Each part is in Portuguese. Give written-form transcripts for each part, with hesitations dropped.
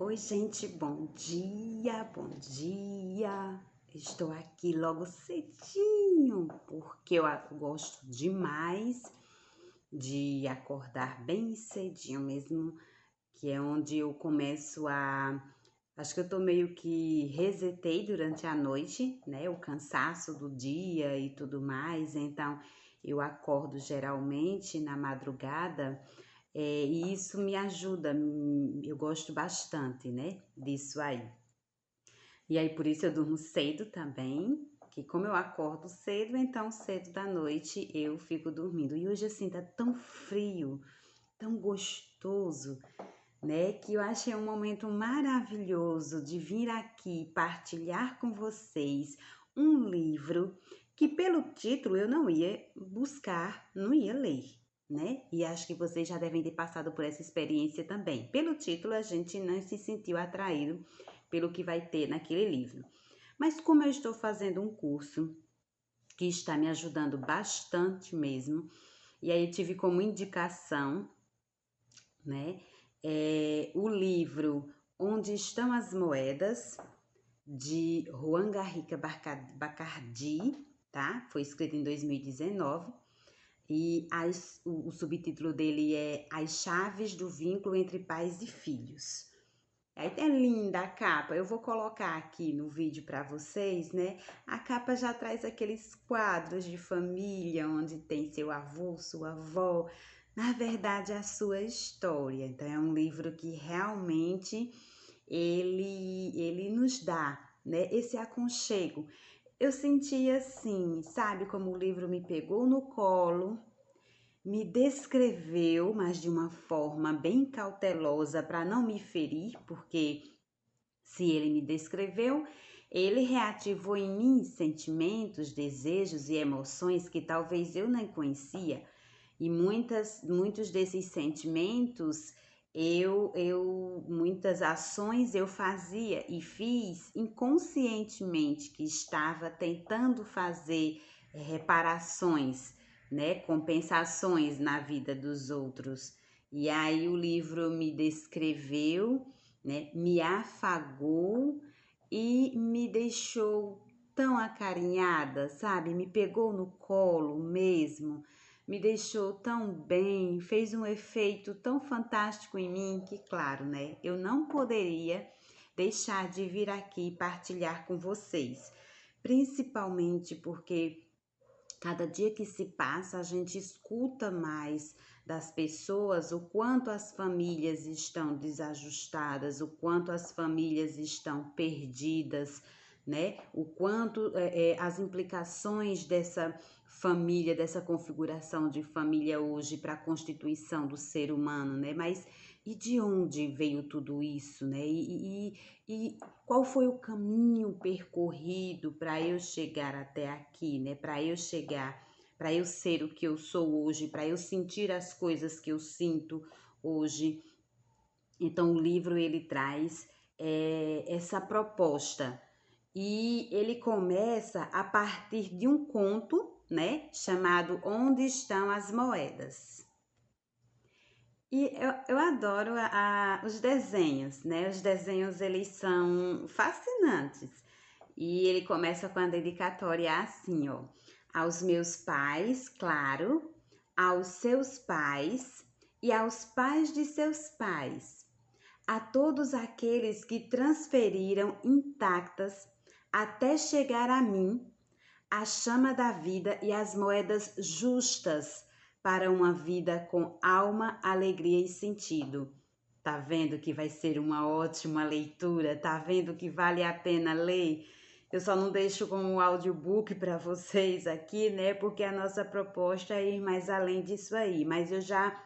Oi, gente, bom dia, bom dia. Estou aqui logo cedinho, porque eu gosto demais de acordar bem cedinho mesmo, que é onde eu começo a. Acho que eu tô meio que resetei durante a noite, né? O cansaço do dia e tudo mais, então eu acordo geralmente na madrugada. E isso me ajuda, eu gosto bastante, né, disso aí. E aí por isso eu durmo cedo também, que como eu acordo cedo, então cedo da noite eu fico dormindo. E hoje assim tá tão frio, tão gostoso, né, que eu achei um momento maravilhoso de vir aqui partilhar com vocês um livro que pelo título eu não ia buscar, não ia ler, né? E acho que vocês já devem ter passado por essa experiência também. Pelo título a gente não se sentiu atraído pelo que vai ter naquele livro. Mas como eu estou fazendo um curso que está me ajudando bastante mesmo, e aí eu tive como indicação, né, o livro Onde Estão as Moedas, de Juan Garriga Bacardi, tá? Foi escrito em 2019 e o subtítulo dele é As Chaves do Vínculo entre Pais e Filhos. Aí é linda a capa, eu vou colocar aqui no vídeo para vocês, né? A capa já traz aqueles quadros de família, onde tem seu avô, sua avó, na verdade a sua história. Então é um livro que realmente ele nos dá, né, esse aconchego. Eu senti assim, sabe, como o livro me pegou no colo, me descreveu, mas de uma forma bem cautelosa para não me ferir, porque se ele me descreveu, ele reativou em mim sentimentos, desejos e emoções que talvez eu não conhecia. E muitos desses sentimentos, muitas ações eu fazia e fiz inconscientemente, que estava tentando fazer reparações, né, compensações na vida dos outros. E aí o livro me descreveu, né, me afagou e me deixou tão acarinhada, sabe? Me pegou no colo mesmo, me deixou tão bem, fez um efeito tão fantástico em mim que, claro, né, eu não poderia deixar de vir aqui e partilhar com vocês, principalmente porque cada dia que se passa a gente escuta mais das pessoas o quanto as famílias estão desajustadas, o quanto as famílias estão perdidas, né? O quanto as implicações dessa família, dessa configuração de família hoje para a constituição do ser humano, né? Mas e de onde veio tudo isso, né? E qual foi o caminho percorrido para eu chegar até aqui, né? Para eu chegar, para eu ser o que eu sou hoje, para eu sentir as coisas que eu sinto hoje. Então o livro ele traz essa proposta e ele começa a partir de um conto, né, chamado Onde Estão as Moedas. E eu adoro os desenhos, né? Os desenhos, eles são fascinantes. E ele começa com a dedicatória assim, ó. Aos meus pais, claro, aos seus pais e aos pais de seus pais, a todos aqueles que transferiram intactas até chegar a mim a chama da vida e as moedas justas para uma vida com alma, alegria e sentido. Tá vendo que vai ser uma ótima leitura? Tá vendo que vale a pena ler? Eu só não deixo como audiobook para vocês aqui, né? Porque a nossa proposta é ir mais além disso aí. Mas eu já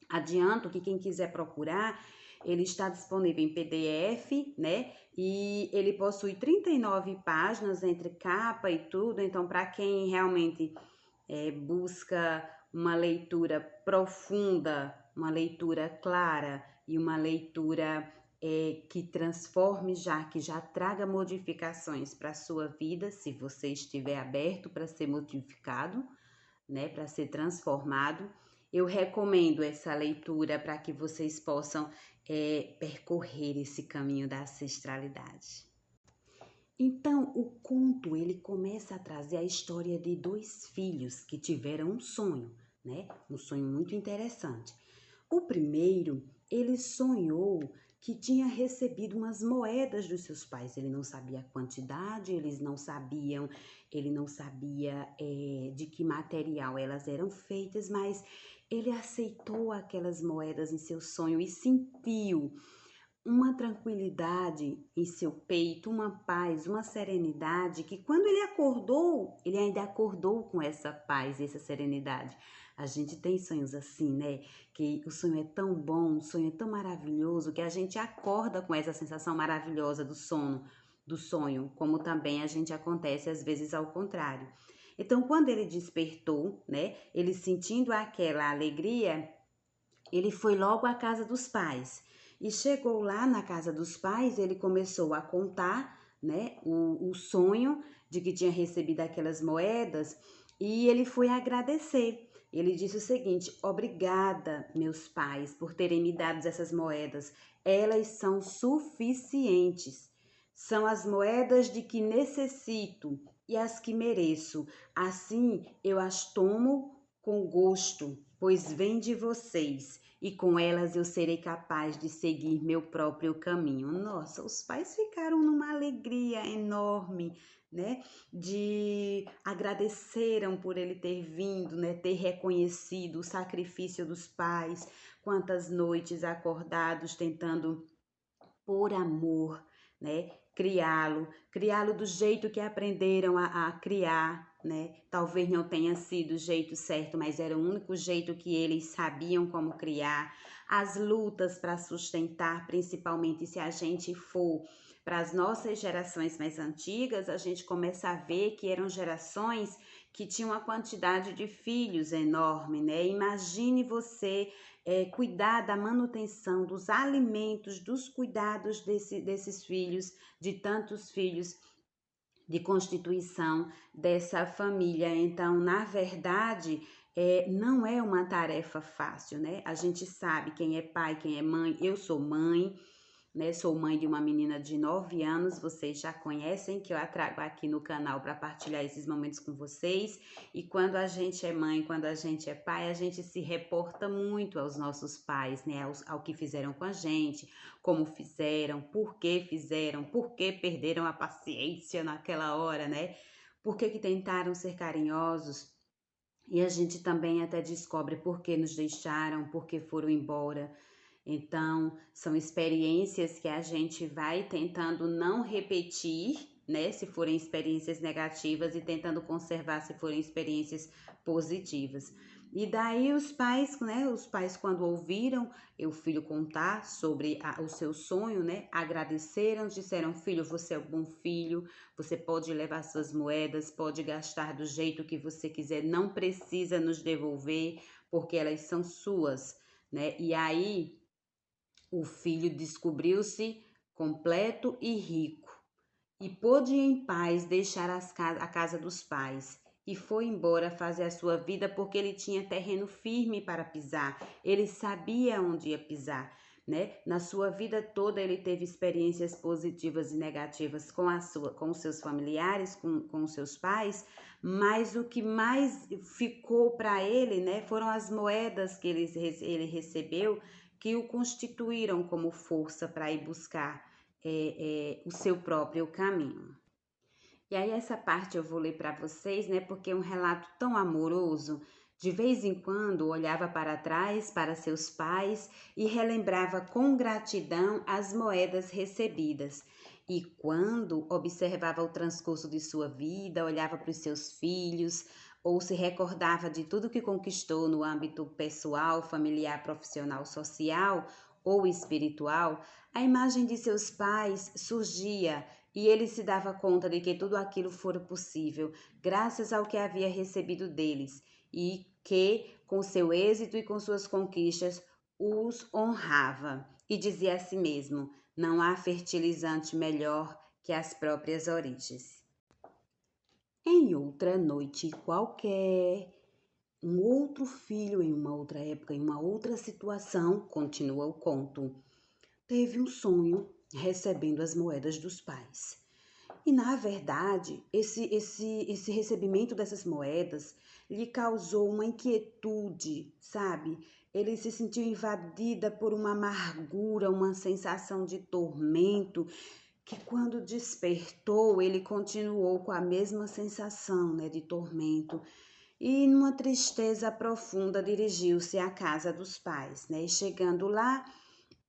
adianto que quem quiser procurar, ele está disponível em PDF, né? E ele possui 39 páginas entre capa e tudo. Então, para quem realmente busca uma leitura profunda, uma leitura clara e uma leitura que transforme já, que já traga modificações para a sua vida, se você estiver aberto para ser modificado, né, para ser transformado. Eu recomendo essa leitura para que vocês possam percorrer esse caminho da ancestralidade. Então, o conto ele começa a trazer a história de dois filhos que tiveram um sonho, né? Um sonho muito interessante. O primeiro, ele sonhou que tinha recebido umas moedas dos seus pais. Ele não sabia a quantidade, ele não sabia de que material elas eram feitas, mas ele aceitou aquelas moedas em seu sonho e sentiu uma tranquilidade em seu peito, uma paz, uma serenidade, que quando ele acordou, ele ainda acordou com essa paz e essa serenidade. A gente tem sonhos assim, né? Que o sonho é tão bom, o sonho é tão maravilhoso, que a gente acorda com essa sensação maravilhosa do sono, do sonho, como também a gente acontece às vezes ao contrário. Então, quando ele despertou, né? Ele sentindo aquela alegria, ele foi logo à casa dos pais. E chegou lá na casa dos pais, ele começou a contar, né, o sonho de que tinha recebido aquelas moedas e ele foi agradecer. Ele disse o seguinte: obrigada, meus pais, por terem me dado essas moedas. Elas são suficientes. São as moedas de que necessito e as que mereço. Assim eu as tomo com gosto, pois vem de vocês, e com elas eu serei capaz de seguir meu próprio caminho. Nossa, os pais ficaram numa alegria enorme, né? Agradeceram por ele ter vindo, né? Ter reconhecido o sacrifício dos pais, quantas noites acordados tentando por amor, né? Criá-lo do jeito que aprenderam a criar, né? Talvez não tenha sido o jeito certo, mas era o único jeito que eles sabiam como criar. As lutas para sustentar, principalmente se a gente for para as nossas gerações mais antigas, a gente começa a ver que eram gerações que tinham uma quantidade de filhos enorme, né? Imagine você cuidar da manutenção dos alimentos, dos cuidados desses filhos, de tantos filhos, de constituição dessa família. Então, na verdade, não é uma tarefa fácil, né? A gente sabe quem é pai, quem é mãe. Eu sou mãe, né? Sou mãe de uma menina de 9 anos, vocês já conhecem, que eu a trago aqui no canal para partilhar esses momentos com vocês. E quando a gente é mãe, quando a gente é pai, a gente se reporta muito aos nossos pais, né? Ao que fizeram com a gente, como fizeram, por que perderam a paciência naquela hora, né? Por que tentaram ser carinhosos. E a gente também até descobre por que nos deixaram, por que foram embora. Então, são experiências que a gente vai tentando não repetir, né? Se forem experiências negativas e tentando conservar se forem experiências positivas. E daí os pais, né? Os pais, quando ouviram o filho contar sobre o seu sonho, né? Agradeceram, disseram: filho, você é um bom filho, você pode levar suas moedas, pode gastar do jeito que você quiser, não precisa nos devolver, porque elas são suas, né? E aí o filho descobriu-se completo e rico, e pôde em paz deixar a casa dos pais, e foi embora fazer a sua vida porque ele tinha terreno firme para pisar, ele sabia onde ia pisar, né? Na sua vida toda ele teve experiências positivas e negativas com os seus familiares, com os seus pais, mas o que mais ficou para ele, né, foram as moedas que ele recebeu, que o constituíram como força para ir buscar o seu próprio caminho. E aí essa parte eu vou ler para vocês, né, porque é um relato tão amoroso. De vez em quando olhava para trás, para seus pais e relembrava com gratidão as moedas recebidas. E quando observava o transcurso de sua vida, olhava para os seus filhos, ou se recordava de tudo que conquistou no âmbito pessoal, familiar, profissional, social ou espiritual, a imagem de seus pais surgia e ele se dava conta de que tudo aquilo fora possível, graças ao que havia recebido deles, e que, com seu êxito e com suas conquistas, os honrava. E dizia a si mesmo: não há fertilizante melhor que as próprias origens. Em outra noite qualquer, um outro filho, em uma outra época, em uma outra situação, continua o conto. teve um sonho recebendo as moedas dos pais. E, na verdade, esse recebimento dessas moedas lhe causou uma inquietude, sabe? Ele se sentiu invadida por uma amargura, uma sensação de tormento, que quando despertou, ele continuou com a mesma sensação, né, de tormento. E, numa tristeza profunda, dirigiu-se à casa dos pais, né? E chegando lá,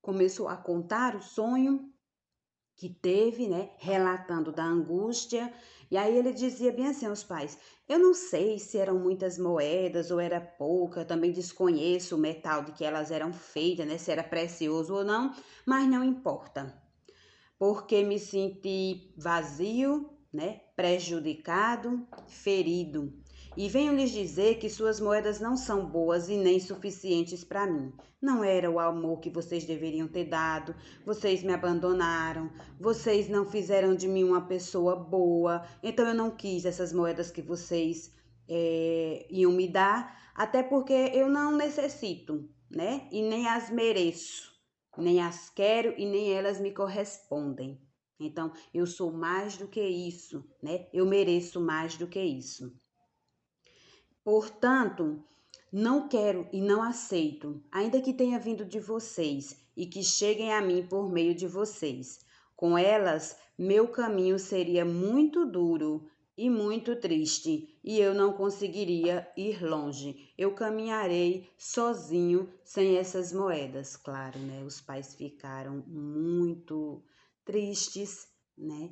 começou a contar o sonho que teve, né, relatando da angústia. E aí ele dizia bem assim aos pais: eu não sei se eram muitas moedas ou era pouca, também desconheço o metal de que elas eram feitas, né, se era precioso ou não, mas não importa, porque me senti vazio, né, prejudicado, ferido. E venho lhes dizer que suas moedas não são boas e nem suficientes para mim. Não era o amor que vocês deveriam ter dado, vocês me abandonaram, vocês não fizeram de mim uma pessoa boa, então eu não quis essas moedas que vocês iam me dar, até porque eu não necessito, né? E nem as mereço. Nem as quero e nem elas me correspondem. Então, eu sou mais do que isso, né? Eu mereço mais do que isso. Portanto, não quero e não aceito, ainda que tenha vindo de vocês e que cheguem a mim por meio de vocês. Com elas, meu caminho seria muito duro e muito triste, e eu não conseguiria ir longe. Eu caminharei sozinho sem essas moedas. Claro, né? Os pais ficaram muito tristes, né?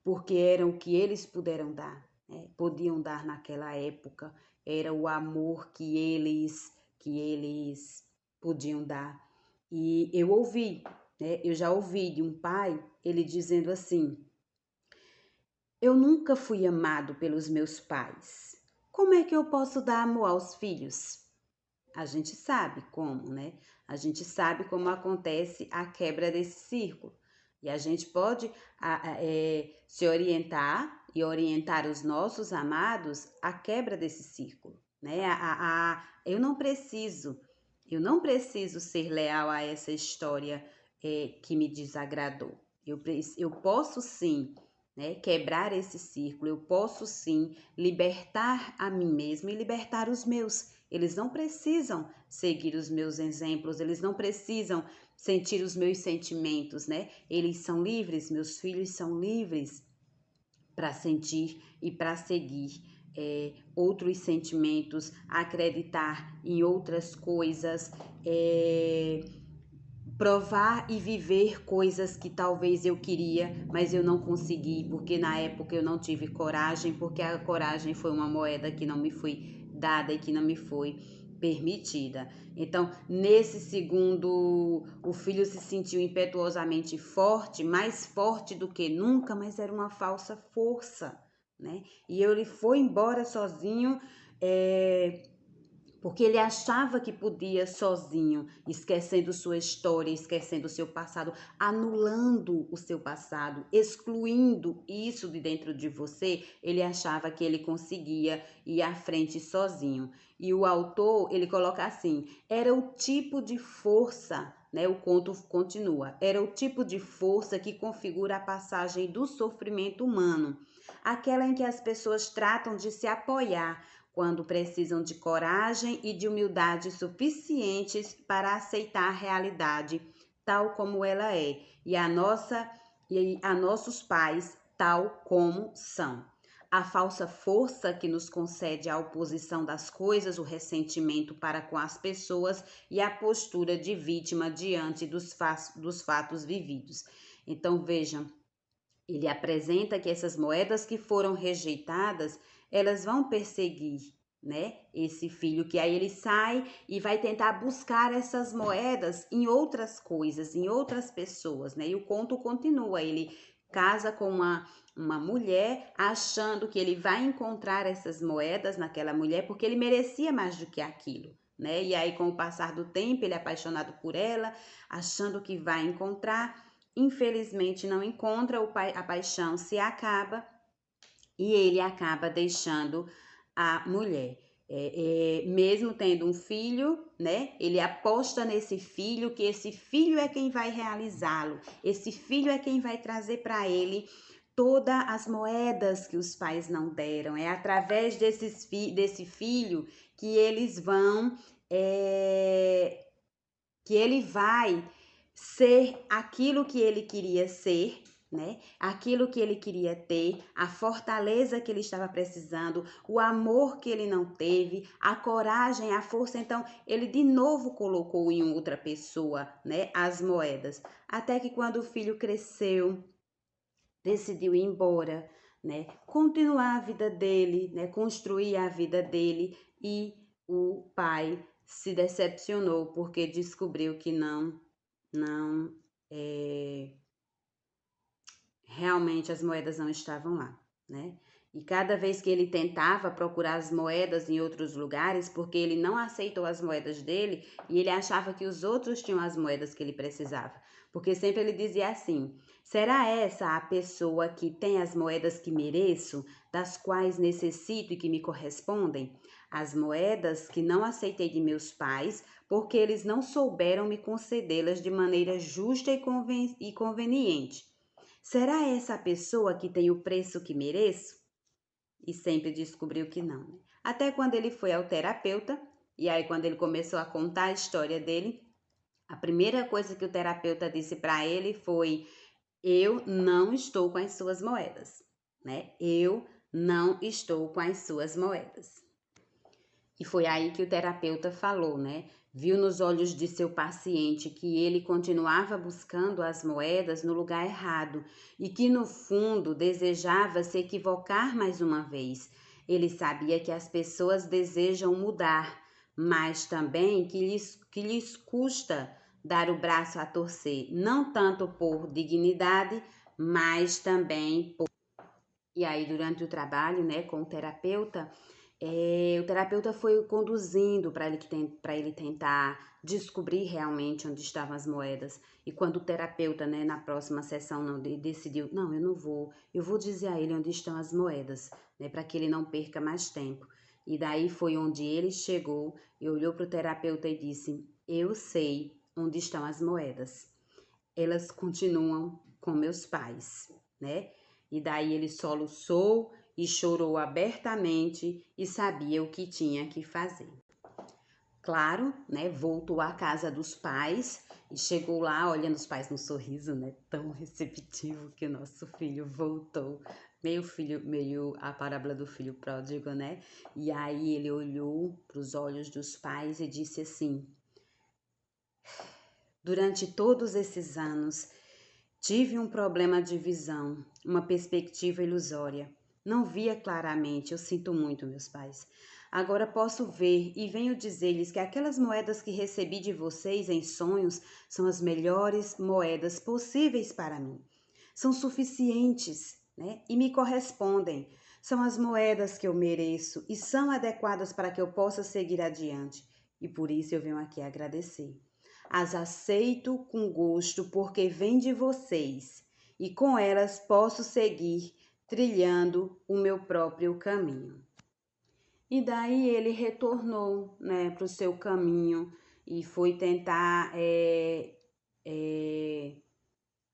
Porque eram o que eles puderam dar, né? Podiam dar naquela época, era o amor que eles podiam dar. E eu ouvi, né? Eu já ouvi de um pai, ele dizendo assim: eu nunca fui amado pelos meus pais. Como é que eu posso dar amor aos filhos? A gente sabe como, né? A gente sabe como acontece a quebra desse círculo. E a gente pode se orientar e orientar os nossos amados à quebra desse círculo, né? Eu não preciso ser leal a essa história que me desagradou. Eu posso sim, né, quebrar esse círculo, eu posso sim libertar a mim mesmo e libertar os meus. Eles não precisam seguir os meus exemplos, eles não precisam sentir os meus sentimentos, né? Eles são livres, meus filhos são livres para sentir e para seguir outros sentimentos, acreditar em outras coisas, provar e viver coisas que talvez eu queria, mas eu não consegui, porque na época eu não tive coragem, porque a coragem foi uma moeda que não me foi dada e que não me foi permitida. Então, nesse segundo, o filho se sentiu impetuosamente forte, mais forte do que nunca, mas era uma falsa força, né? E ele foi embora sozinho, porque ele achava que podia sozinho, esquecendo sua história, esquecendo o seu passado, anulando o seu passado, excluindo isso de dentro de você. Ele achava que ele conseguia ir à frente sozinho. E o autor, ele coloca assim: era o tipo de força, né? O conto continua. Era o tipo de força que configura a passagem do sofrimento humano, aquela em que as pessoas tratam de se apoiar quando precisam de coragem e de humildade suficientes para aceitar a realidade tal como ela é e a nossos pais tal como são. A falsa força que nos concede a oposição das coisas, o ressentimento para com as pessoas e a postura de vítima diante dos fatos vividos. Então, vejam, ele apresenta que essas moedas que foram rejeitadas, elas vão perseguir, né, esse filho, que aí ele sai e vai tentar buscar essas moedas em outras coisas, em outras pessoas, né? E o conto continua, ele casa com uma mulher achando que ele vai encontrar essas moedas naquela mulher porque ele merecia mais do que aquilo, né? E aí com o passar do tempo, ele é apaixonado por ela, achando que vai encontrar. Infelizmente não encontra, a paixão se acaba e ele acaba deixando a mulher. Mesmo tendo um filho, né? Ele aposta nesse filho, que esse filho é quem vai realizá-lo, esse filho é quem vai trazer para ele todas as moedas que os pais não deram. É através desse filho que eles vão, que ele vai ser aquilo que ele queria ser, né? Aquilo que ele queria ter, a fortaleza que ele estava precisando, o amor que ele não teve, a coragem, a força. Então, ele de novo colocou em outra pessoa, né, as moedas. Até que quando o filho cresceu, decidiu ir embora, né? Continuar a vida dele, né? Construir a vida dele, e o pai se decepcionou porque descobriu que não, realmente as moedas não estavam lá, né? E cada vez que ele tentava procurar as moedas em outros lugares, porque ele não aceitou as moedas dele e ele achava que os outros tinham as moedas que ele precisava. Porque sempre ele dizia assim: será essa a pessoa que tem as moedas que mereço, das quais necessito e que me correspondem? As moedas que não aceitei de meus pais, porque eles não souberam me concedê-las de maneira justa e conveniente. Será essa a pessoa que tem o preço que mereço? E sempre descobriu que não, né? Até quando ele foi ao terapeuta, e aí quando ele começou a contar a história dele, a primeira coisa que o terapeuta disse para ele foi: eu não estou com as suas moedas, né? Eu não estou com as suas moedas. E foi aí que o terapeuta falou, né? Viu nos olhos de seu paciente que ele continuava buscando as moedas no lugar errado e que, no fundo, desejava se equivocar mais uma vez. Ele sabia que as pessoas desejam mudar, mas também que lhes custa dar o braço a torcer, não tanto por dignidade, mas também por. E aí, durante o trabalho, né, com o terapeuta foi o conduzindo para ele tentar descobrir realmente onde estavam as moedas. E quando o terapeuta, né, na próxima sessão, não decidiu: não, eu não vou, eu vou dizer a ele onde estão as moedas, né, para que ele não perca mais tempo. E daí foi onde ele chegou e olhou para o terapeuta e disse: eu sei onde estão as moedas. Elas continuam com meus pais, né? E daí ele soluçou e chorou abertamente e sabia o que tinha que fazer. Claro, né? Voltou à casa dos pais e chegou lá olhando os pais no sorriso, né? Tão receptivo que o nosso filho voltou. Meio a parábola do filho pródigo, né? E aí ele olhou para os olhos dos pais e disse assim: durante todos esses anos, tive um problema de visão, uma perspectiva ilusória. Não via claramente, eu sinto muito, meus pais. Agora posso ver e venho dizer-lhes que aquelas moedas que recebi de vocês em sonhos são as melhores moedas possíveis para mim. São suficientes, né? E me correspondem. São as moedas que eu mereço e são adequadas para que eu possa seguir adiante. E por isso eu venho aqui agradecer. As aceito com gosto porque vêm de vocês e com elas posso seguir trilhando o meu próprio caminho. E daí ele retornou, né, para o seu caminho e foi tentar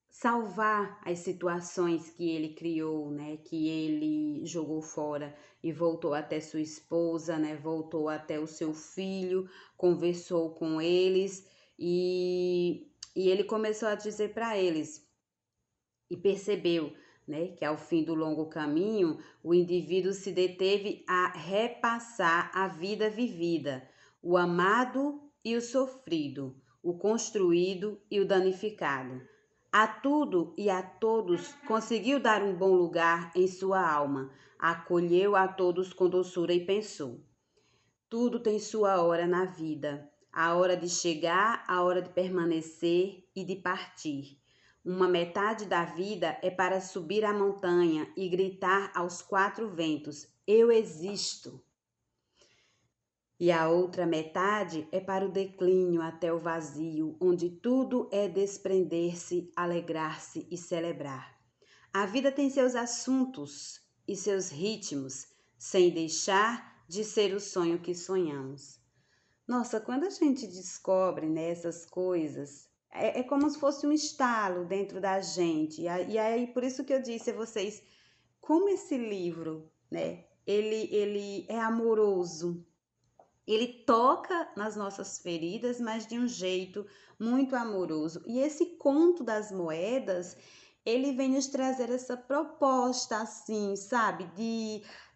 salvar as situações que ele criou, né, que ele jogou fora, e voltou até sua esposa, né, voltou até o seu filho, conversou com eles e ele começou a dizer para eles e percebeu, né, que ao fim do longo caminho o indivíduo se deteve a repassar a vida vivida, o amado e o sofrido, o construído e o danificado. A tudo e a todos conseguiu dar um bom lugar em sua alma, acolheu a todos com doçura e pensou: tudo tem sua hora na vida, a hora de chegar, a hora de permanecer e de partir. Uma metade da vida é para subir a montanha e gritar aos quatro ventos: eu existo. E a outra metade é para o declínio até o vazio, onde tudo é desprender-se, alegrar-se e celebrar. A vida tem seus assuntos e seus ritmos, sem deixar de ser o sonho que sonhamos. Nossa, quando a gente descobre, né, essas coisas, é como se fosse um estalo dentro da gente. E aí, por isso que eu disse a vocês, como esse livro, né, ele é amoroso. Ele toca nas nossas feridas, mas de um jeito muito amoroso. E esse conto das moedas, ele vem nos trazer essa proposta, assim, sabe,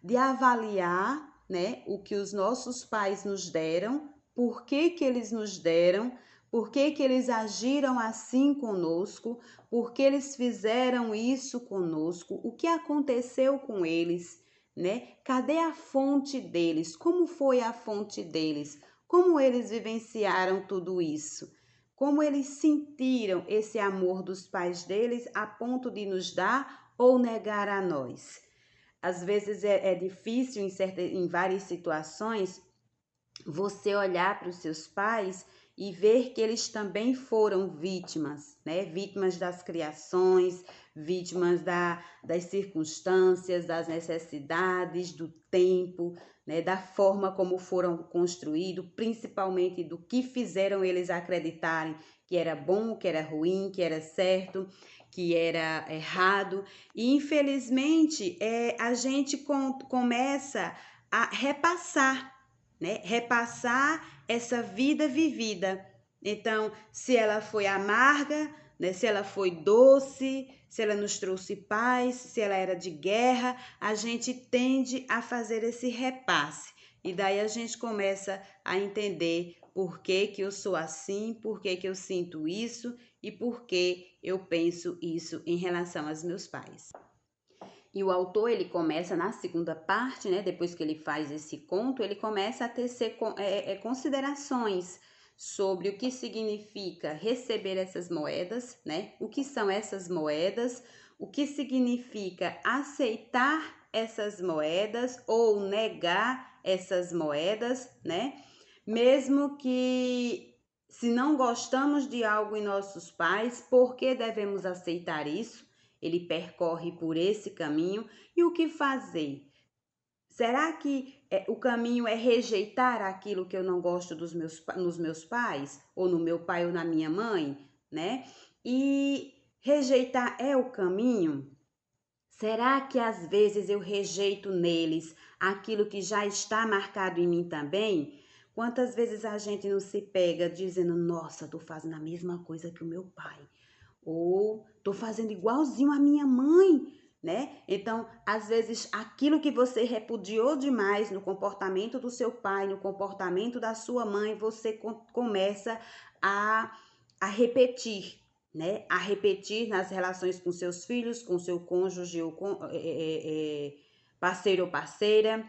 de avaliar, né, o que os nossos pais nos deram, por que que eles nos deram, por que que eles agiram assim conosco, por que eles fizeram isso conosco, o que aconteceu com eles, né? Cadê a fonte deles? Como foi a fonte deles? Como eles vivenciaram tudo isso? Como eles sentiram esse amor dos pais deles a ponto de nos dar ou negar a nós? Às vezes é difícil em várias situações você olhar para os seus pais e ver que eles também foram vítimas, né? Vítimas das criações, vítimas das circunstâncias, das necessidades, do tempo, né? Da forma como foram construídos, principalmente do que fizeram eles acreditarem que era bom, que era ruim, que era certo, que era errado. E infelizmente a gente começa a repassar, né? Repassar essa vida vivida. Então, se ela foi amarga, né? Se ela foi doce, se ela nos trouxe paz, se ela era de guerra, a gente tende a fazer esse repasse. E daí a gente começa a entender por que que eu sou assim, por que que eu sinto isso e por que eu penso isso em relação aos meus pais. E o autor, ele começa na segunda parte, né? Depois que ele faz esse conto, ele começa a tecer considerações sobre o que significa receber essas moedas, né? O que são essas moedas, o que significa aceitar essas moedas ou negar essas moedas, né? Mesmo que se não gostamos de algo em nossos pais, por que devemos aceitar isso? Ele percorre por esse caminho. E o que fazer? Será que o caminho é rejeitar aquilo que eu não gosto nos meus pais? Ou no meu pai ou na minha mãe? Né? E rejeitar é o caminho? Será que às vezes eu rejeito neles aquilo que já está marcado em mim também? Quantas vezes a gente não se pega dizendo, nossa, tô fazendo a mesma coisa que o meu pai. Ou tô fazendo igualzinho a minha mãe, né? Então, às vezes, aquilo que você repudiou demais no comportamento do seu pai, no comportamento da sua mãe, você começa a, a repetir, né? A repetir nas relações com seus filhos, com seu cônjuge ou com parceiro ou parceira,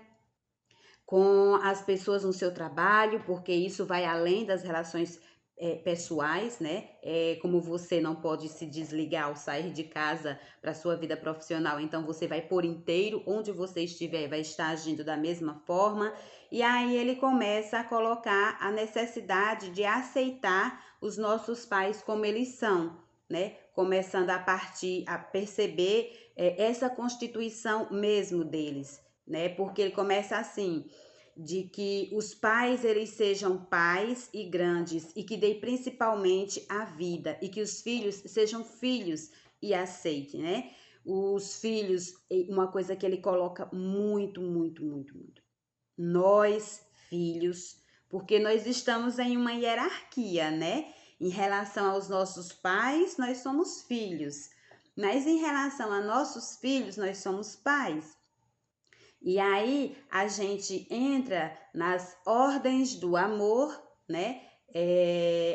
com as pessoas no seu trabalho, porque isso vai além das relações pessoais, né? Como você não pode se desligar ao sair de casa para sua vida profissional, então você vai por inteiro, onde você estiver, vai estar agindo da mesma forma. E aí ele começa a colocar a necessidade de aceitar os nossos pais como eles são, né? Começando a partir, a perceber essa constituição mesmo deles, né? Porque ele começa assim, de que os pais eles sejam pais e grandes e que deem principalmente a vida e que os filhos sejam filhos e aceitem, né? Os filhos, uma coisa que ele coloca muito, muito, muito, muito. Nós, filhos, porque nós estamos em uma hierarquia, né? Em relação aos nossos pais, nós somos filhos, mas em relação a nossos filhos, nós somos pais. E aí a gente entra nas ordens do amor, né?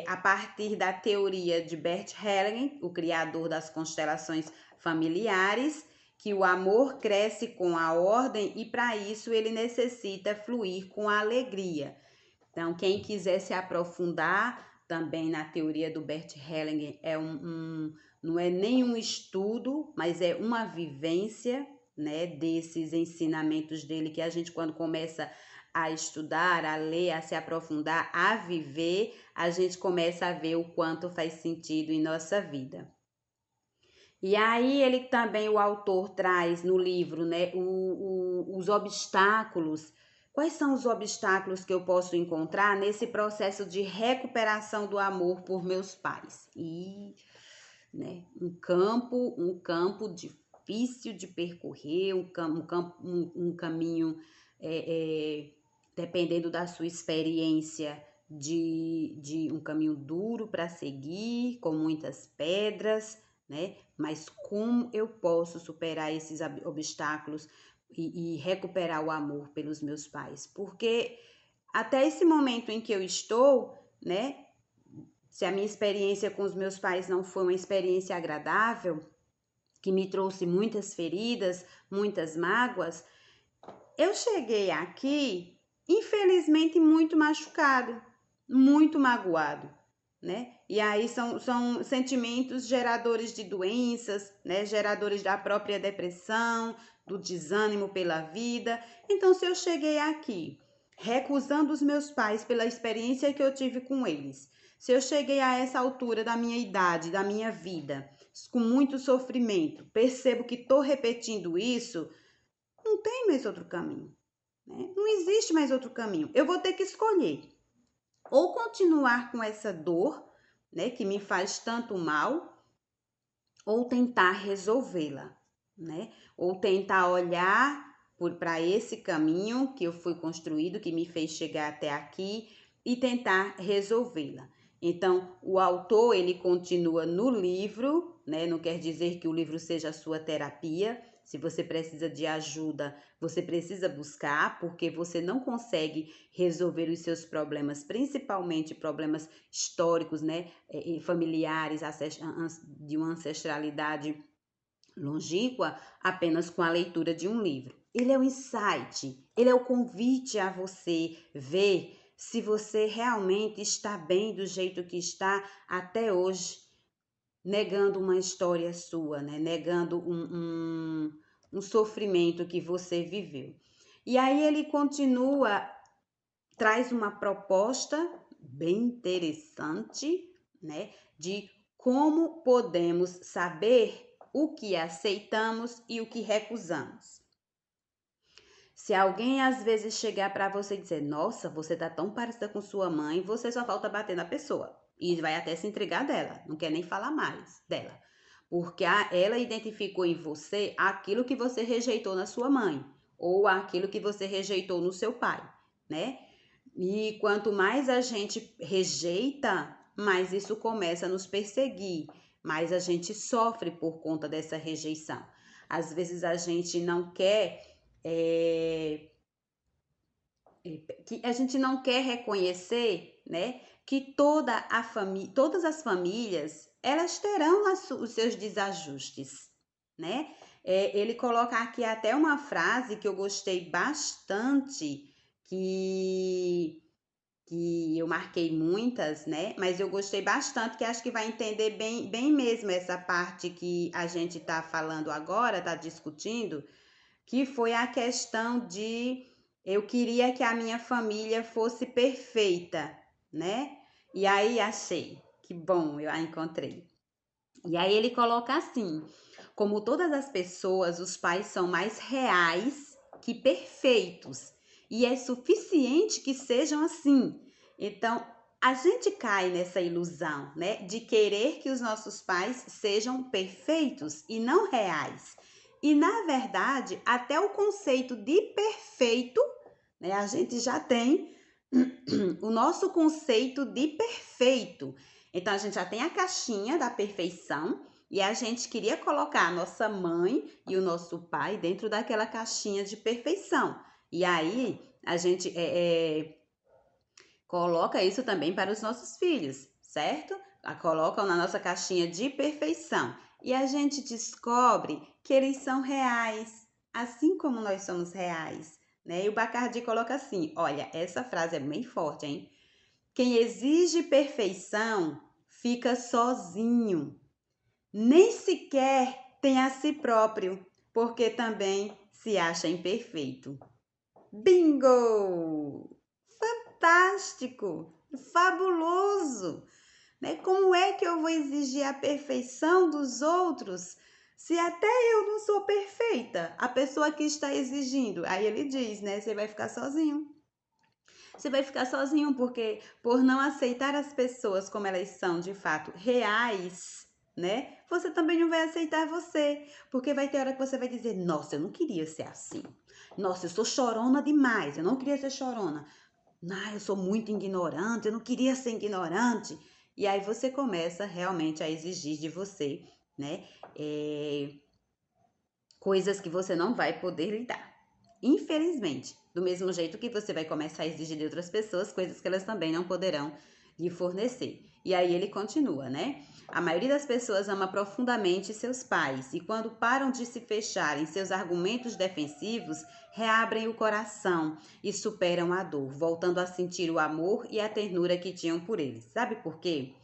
A partir da teoria de Bert Hellinger, o criador das constelações familiares, que o amor cresce com a ordem e para isso ele necessita fluir com a alegria. Então, quem quiser se aprofundar também na teoria do Bert Hellinger, não é nenhum estudo, mas é uma vivência, né, desses ensinamentos dele que a gente, quando começa a estudar, a ler, a se aprofundar, a viver, a gente começa a ver o quanto faz sentido em nossa vida. E aí ele também, o autor, traz no livro, né, os obstáculos Quais são os obstáculos que eu posso encontrar nesse processo de recuperação do amor por meus pais? E, né, um campo difícil de percorrer, um caminho, dependendo da sua experiência, de um caminho duro para seguir, com muitas pedras, né? Mas como eu posso superar esses obstáculos e recuperar o amor pelos meus pais? Porque até esse momento em que eu estou, né? Se a minha experiência com os meus pais não foi uma experiência agradável, que me trouxe muitas feridas, muitas mágoas, eu cheguei aqui, infelizmente, muito machucado, muito magoado, né? E aí são sentimentos geradores de doenças, né? Geradores da própria depressão, do desânimo pela vida. Então, se eu cheguei aqui recusando os meus pais pela experiência que eu tive com eles, se eu cheguei a essa altura da minha idade, da minha vida, com muito sofrimento, percebo que estou repetindo isso, não tem mais outro caminho, né? Não existe mais outro caminho. Eu vou ter que escolher ou continuar com essa dor, né, que me faz tanto mal, ou tentar resolvê-la, né? Ou tentar olhar para esse caminho que eu fui construído, que me fez chegar até aqui, e tentar resolvê-la. Então, o autor, ele continua no livro, né? Não quer dizer que o livro seja a sua terapia. Se você precisa de ajuda, você precisa buscar, porque você não consegue resolver os seus problemas, principalmente problemas históricos, né? Familiares, de uma ancestralidade longínqua, apenas com a leitura de um livro. Ele é o insight, ele é o convite a você ver se você realmente está bem do jeito que está até hoje, negando uma história sua, né? Negando um sofrimento que você viveu. E aí ele continua, traz uma proposta bem interessante, né? De como podemos saber o que aceitamos e o que recusamos. Se alguém às vezes chegar para você e dizer, nossa, você tá tão parecida com sua mãe, você só falta bater na pessoa. E vai até se entregar dela, não quer nem falar mais dela. Porque ela identificou em você aquilo que você rejeitou na sua mãe, ou aquilo que você rejeitou no seu pai, né? E quanto mais a gente rejeita, mais isso começa a nos perseguir, mais a gente sofre por conta dessa rejeição. Às vezes a gente não quer que a gente não quer reconhecer, né, que todas as famílias, elas terão os seus desajustes, né? Ele coloca aqui até uma frase que eu gostei bastante, que eu marquei muitas, né? Mas eu gostei bastante, que acho que vai entender bem, bem mesmo essa parte que a gente está falando agora, está discutindo, que foi a questão de eu queria que a minha família fosse perfeita, né? E aí achei, que bom, eu a encontrei. E aí ele coloca assim: como todas as pessoas, os pais são mais reais que perfeitos, e é suficiente que sejam assim. Então, a gente cai nessa ilusão, né, de querer que os nossos pais sejam perfeitos e não reais. E na verdade, até o conceito de perfeito, né, a gente já tem o nosso conceito de perfeito. Então, a gente já tem a caixinha da perfeição e a gente queria colocar a nossa mãe e o nosso pai dentro daquela caixinha de perfeição. E aí, a gente coloca isso também para os nossos filhos, certo? Colocam na nossa caixinha de perfeição. E a gente descobre que eles são reais, assim como nós somos reais, né? E o Bacardi coloca assim, olha, essa frase é bem forte, hein? Quem exige perfeição fica sozinho, nem sequer tem a si próprio, porque também se acha imperfeito. Bingo! Fantástico! Fabuloso! Né? Como é que eu vou exigir a perfeição dos outros Se até eu não sou perfeita, a pessoa que está exigindo, aí ele diz, né? Você vai ficar sozinho. Você vai ficar sozinho porque por não aceitar as pessoas como elas são de fato reais, né? Você também não vai aceitar você, porque vai ter hora que você vai dizer: "Nossa, eu não queria ser assim. Nossa, eu sou chorona demais, eu não queria ser chorona. Eu sou muito ignorante, eu não queria ser ignorante". E aí você começa realmente a exigir de você, né? Coisas que você não vai poder lidar. Infelizmente, do mesmo jeito que você vai começar a exigir de outras pessoas coisas que elas também não poderão lhe fornecer. E aí ele continua, né? A maioria das pessoas ama profundamente seus pais e quando param de se fechar em seus argumentos defensivos, reabrem o coração e superam a dor, voltando a sentir o amor e a ternura que tinham por eles. Sabe por quê?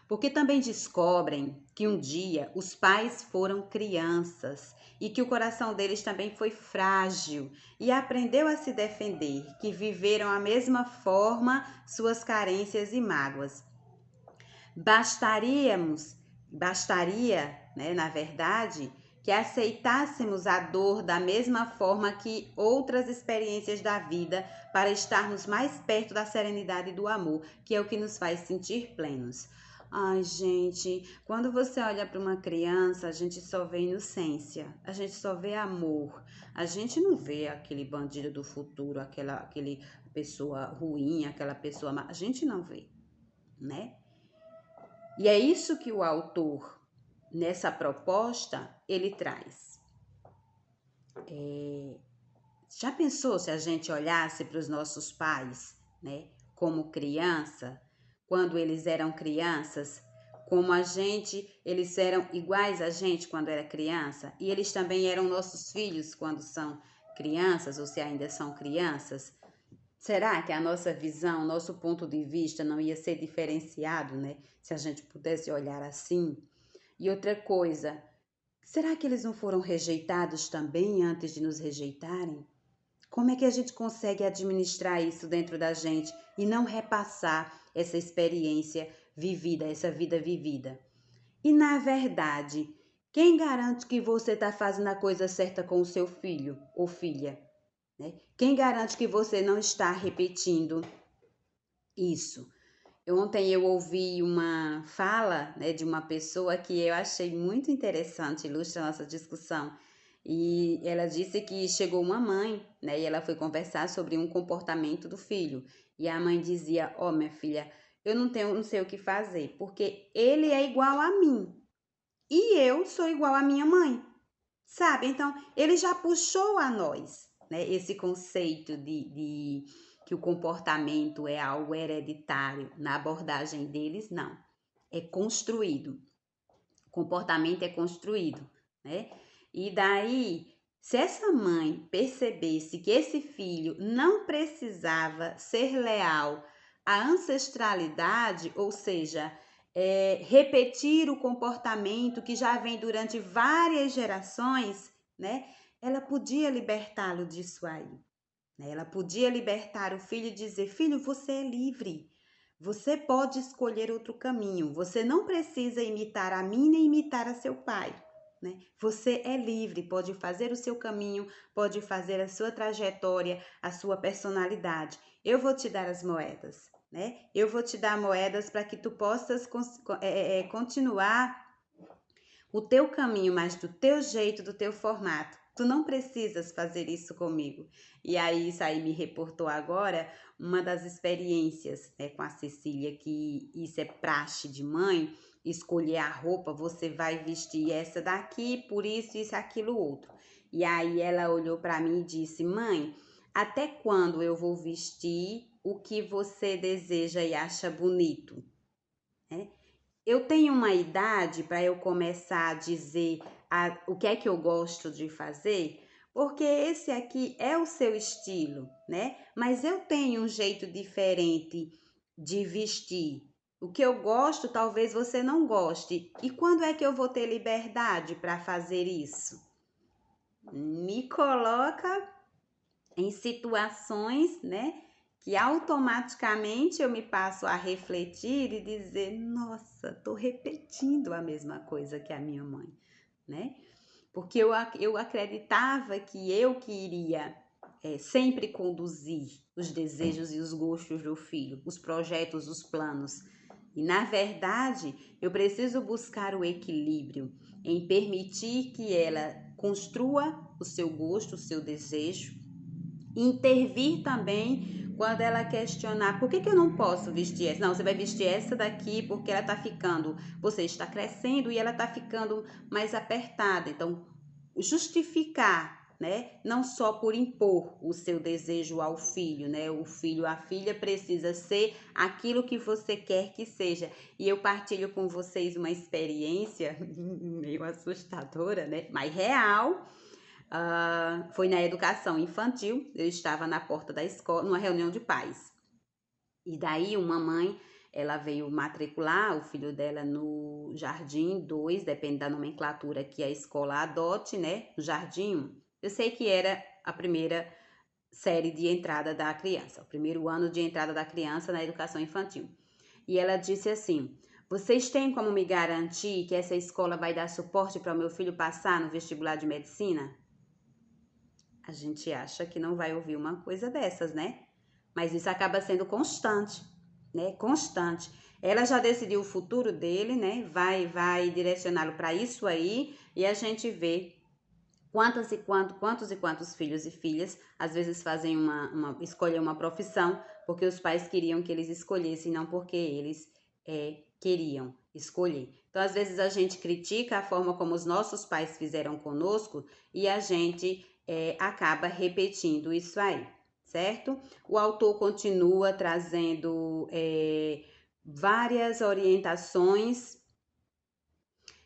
Porque também descobrem que um dia os pais foram crianças e que o coração deles também foi frágil e aprendeu a se defender, que viveram a mesma forma suas carências e mágoas. Bastaria, né, na verdade, que aceitássemos a dor da mesma forma que outras experiências da vida para estarmos mais perto da serenidade e do amor, que é o que nos faz sentir plenos. Ai, gente, quando você olha para uma criança, a gente só vê inocência, a gente só vê amor, a gente não vê aquele bandido do futuro, aquele pessoa ruim, aquela pessoa má, a gente não vê, né? E é isso que o autor, nessa proposta, ele traz. Já pensou se a gente olhasse para os nossos pais, né, como criança, quando eles eram crianças, como eles eram iguais a gente quando era criança, e eles também eram nossos filhos quando são crianças, ou se ainda são crianças? Será que a nossa visão, nosso ponto de vista não ia ser diferenciado, né? Se a gente pudesse olhar assim? E outra coisa, será que eles não foram rejeitados também antes de nos rejeitarem? Como é que a gente consegue administrar isso dentro da gente e não repassar essa experiência vivida, essa vida vivida? E na verdade, quem garante que você está fazendo a coisa certa com o seu filho ou filha? Né? Quem garante que você não está repetindo isso? Ontem eu ouvi uma fala, né, de uma pessoa que eu achei muito interessante, ilustra a nossa discussão. E ela disse que chegou uma mãe, né, e ela foi conversar sobre um comportamento do filho. E a mãe dizia: "Ó, minha filha, eu não sei o que fazer, porque ele é igual a mim e eu sou igual à minha mãe". Sabe? Então, ele já puxou a nós, né? Esse conceito de que o comportamento é algo hereditário. Na abordagem deles, não. É construído. O comportamento é construído, né? E daí, se essa mãe percebesse que esse filho não precisava ser leal à ancestralidade, ou seja, repetir o comportamento que já vem durante várias gerações, né? Ela podia libertá-lo disso aí, né? Ela podia libertar o filho e dizer: "Filho, você é livre. Você pode escolher outro caminho. Você não precisa imitar a mim nem imitar a seu pai, né? Você é livre, pode fazer o seu caminho, pode fazer a sua trajetória, a sua personalidade. Eu vou te dar as moedas, né? Eu vou te dar moedas para que tu possas continuar o teu caminho, mas do teu jeito, do teu formato. Tu não precisas fazer isso comigo". E aí, isso aí me reportou agora uma das experiências, né, com a Cecília, que isso é praxe de mãe, escolher a roupa, você vai vestir essa daqui, por isso, aquilo, outro. E aí ela olhou para mim e disse: "Mãe, até quando eu vou vestir o que você deseja e acha bonito?" Né? Eu tenho uma idade para eu começar a dizer o que é que eu gosto de fazer, porque esse aqui é o seu estilo, né? Mas eu tenho um jeito diferente de vestir. O que eu gosto, talvez você não goste. E quando é que eu vou ter liberdade para fazer isso? Me coloca em situações, né, que automaticamente eu me passo a refletir e dizer: "Nossa, tô repetindo a mesma coisa que a minha mãe", né? porque eu acreditava que eu queria sempre conduzir os desejos e os gostos do filho, os projetos, os planos. E na verdade, eu preciso buscar o equilíbrio em permitir que ela construa o seu gosto, o seu desejo, intervir também quando ela questionar por que eu não posso vestir essa? Não, você vai vestir essa daqui porque ela tá ficando, você está crescendo e ela tá ficando mais apertada. Então, justificar, né? Não só por impor o seu desejo ao filho, né? O filho, a filha precisa ser aquilo que você quer que seja. E eu partilho com vocês uma experiência meio assustadora, né? Mas real. Foi na educação infantil. Eu estava na porta da escola, numa reunião de pais. E daí uma mãe, ela veio matricular o filho dela no Jardim 2, depende da nomenclatura que a escola adote, né? No Jardim 1. Eu sei que era a primeira série de entrada da criança, o primeiro ano de entrada da criança na educação infantil. E ela disse assim: vocês têm como me garantir que essa escola vai dar suporte para o meu filho passar no vestibular de medicina? A gente acha que não vai ouvir uma coisa dessas, né? Mas isso acaba sendo constante, né? Constante. Ela já decidiu o futuro dele, né? Vai direcioná-lo para isso aí, e a gente vê quantos e quantos filhos e filhas às vezes fazem escolher uma profissão porque os pais queriam que eles escolhessem, não porque eles queriam escolher. Então, às vezes a gente critica a forma como os nossos pais fizeram conosco e a gente acaba repetindo isso aí, certo? O autor continua trazendo várias orientações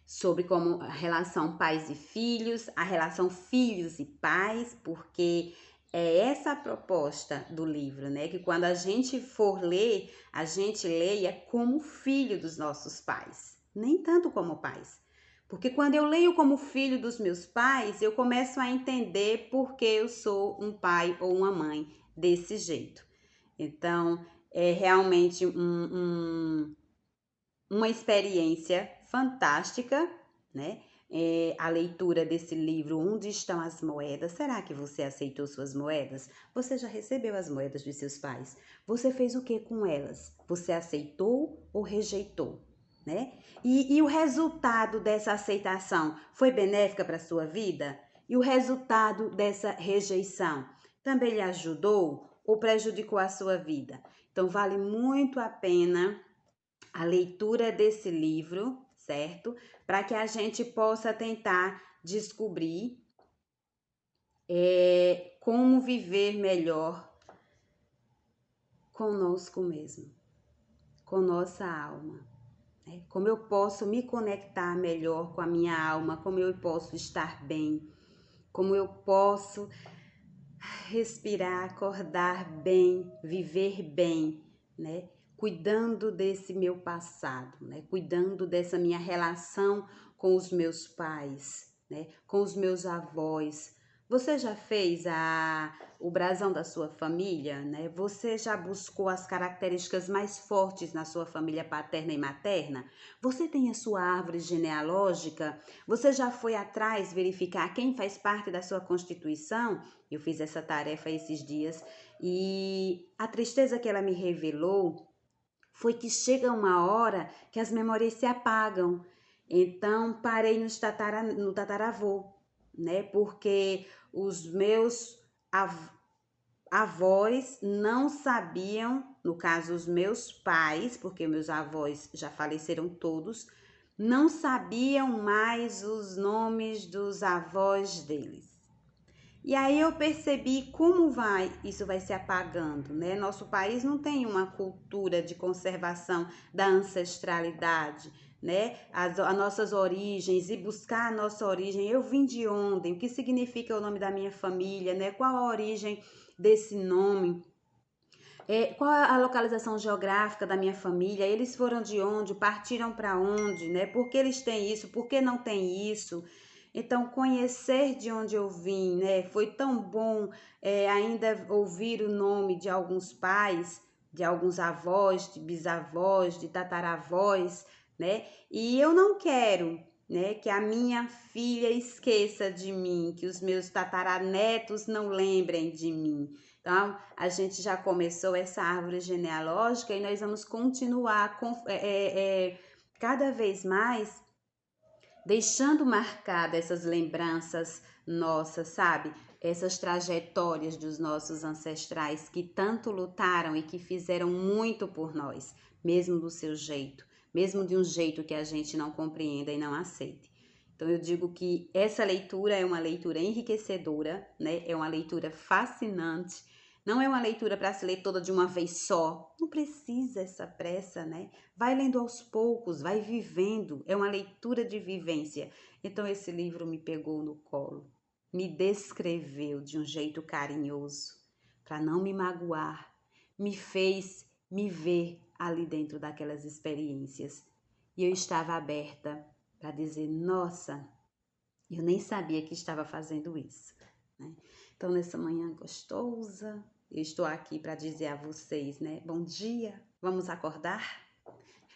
sobre como a relação pais e filhos, a relação filhos e pais, porque é essa a proposta do livro, né? Que quando a gente for ler, a gente leia como filho dos nossos pais, nem tanto como pais. Porque quando eu leio como filho dos meus pais, eu começo a entender por que eu sou um pai ou uma mãe desse jeito. Então, é realmente uma experiência fantástica, né? A leitura desse livro, Onde Estão as Moedas? Será que você aceitou suas moedas? Você já recebeu as moedas dos seus pais? Você fez o que com elas? Você aceitou ou rejeitou? Né? E o resultado dessa aceitação foi benéfica para a sua vida? E o resultado dessa rejeição também lhe ajudou ou prejudicou a sua vida? Então, vale muito a pena a leitura desse livro, certo? Para que a gente possa tentar descobrir como viver melhor conosco mesmo, com nossa alma. Né? Como eu posso me conectar melhor com a minha alma, como eu posso estar bem, como eu posso respirar, acordar bem, viver bem, né? Cuidando desse meu passado, né? Cuidando dessa minha relação com os meus pais, né? Com os meus avós. Você já fez o brasão da sua família, né? Você já buscou as características mais fortes na sua família paterna e materna? Você tem a sua árvore genealógica? Você já foi atrás verificar quem faz parte da sua constituição? Eu fiz essa tarefa esses dias e a tristeza que ela me revelou foi que chega uma hora que as memórias se apagam. Então, parei no tataravô, né? Porque os meus avós não sabiam, no caso, os meus pais, porque meus avós já faleceram todos, não sabiam mais os nomes dos avós deles. E aí eu percebi como isso vai se apagando, né? Nosso país não tem uma cultura de conservação da ancestralidade, né? As nossas origens e buscar a nossa origem. Eu vim de onde? O que significa o nome da minha família, né? Qual a origem desse nome? Qual a localização geográfica da minha família? Eles foram de onde? Partiram para onde, né? Por que eles têm isso? Por que não tem isso? Então, conhecer de onde eu vim, né? Foi tão bom ainda ouvir o nome de alguns pais, de alguns avós, de bisavós, de tataravós, né? E eu não quero né? Que a minha filha esqueça de mim, que os meus tataranetos não lembrem de mim. Então, a gente já começou essa árvore genealógica e nós vamos continuar cada vez mais deixando marcadas essas lembranças nossas, sabe? Essas trajetórias dos nossos ancestrais que tanto lutaram e que fizeram muito por nós, mesmo do seu jeito, mesmo de um jeito que a gente não compreenda e não aceite. Então eu digo que essa leitura é uma leitura enriquecedora, né? É uma leitura fascinante. Não é uma leitura para se ler toda de uma vez só. Não precisa essa pressa, né? Vai lendo aos poucos, vai vivendo. É uma leitura de vivência. Então esse livro me pegou no colo, me descreveu de um jeito carinhoso, para não me magoar, me fez me ver ali dentro daquelas experiências. E eu estava aberta para dizer: nossa, eu nem sabia que estava fazendo isso, né? Então, nessa manhã gostosa, eu estou aqui para dizer a vocês, né? Bom dia, vamos acordar?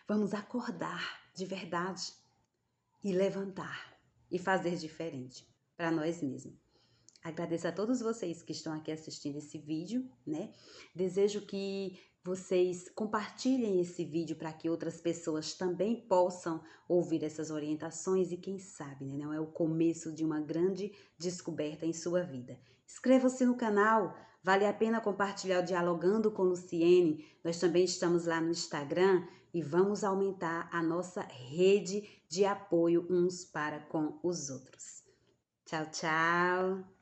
Vamos acordar de verdade e levantar e fazer diferente para nós mesmos. Agradeço a todos vocês que estão aqui assistindo esse vídeo, né? Desejo que vocês compartilhem esse vídeo para que outras pessoas também possam ouvir essas orientações e quem sabe, né? Não é o começo de uma grande descoberta em sua vida. Inscreva-se no canal, vale a pena compartilhar o Dialogando com Luciene. Nós também estamos lá no Instagram e vamos aumentar a nossa rede de apoio uns para com os outros. Tchau, tchau!